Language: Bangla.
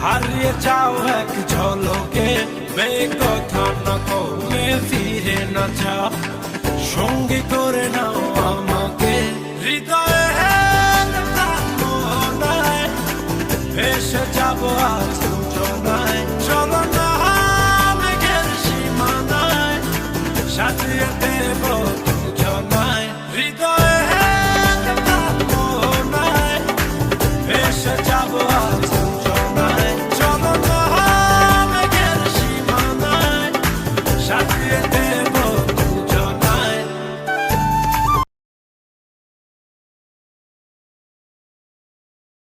হারিয়ে যাও এক ঝলকে, বেকথা না কমে ফিরে না যাও, সঙ্গী করে নাও আমাকে। হৃদয়ে ভাবনায় ভেসে যাবো আজ দুজনায়, চলো না মেঘের সীমানায় সাজিয়ে দেব দুজনায়। হৃদয়ে ভাবনায় ভেসে যাবো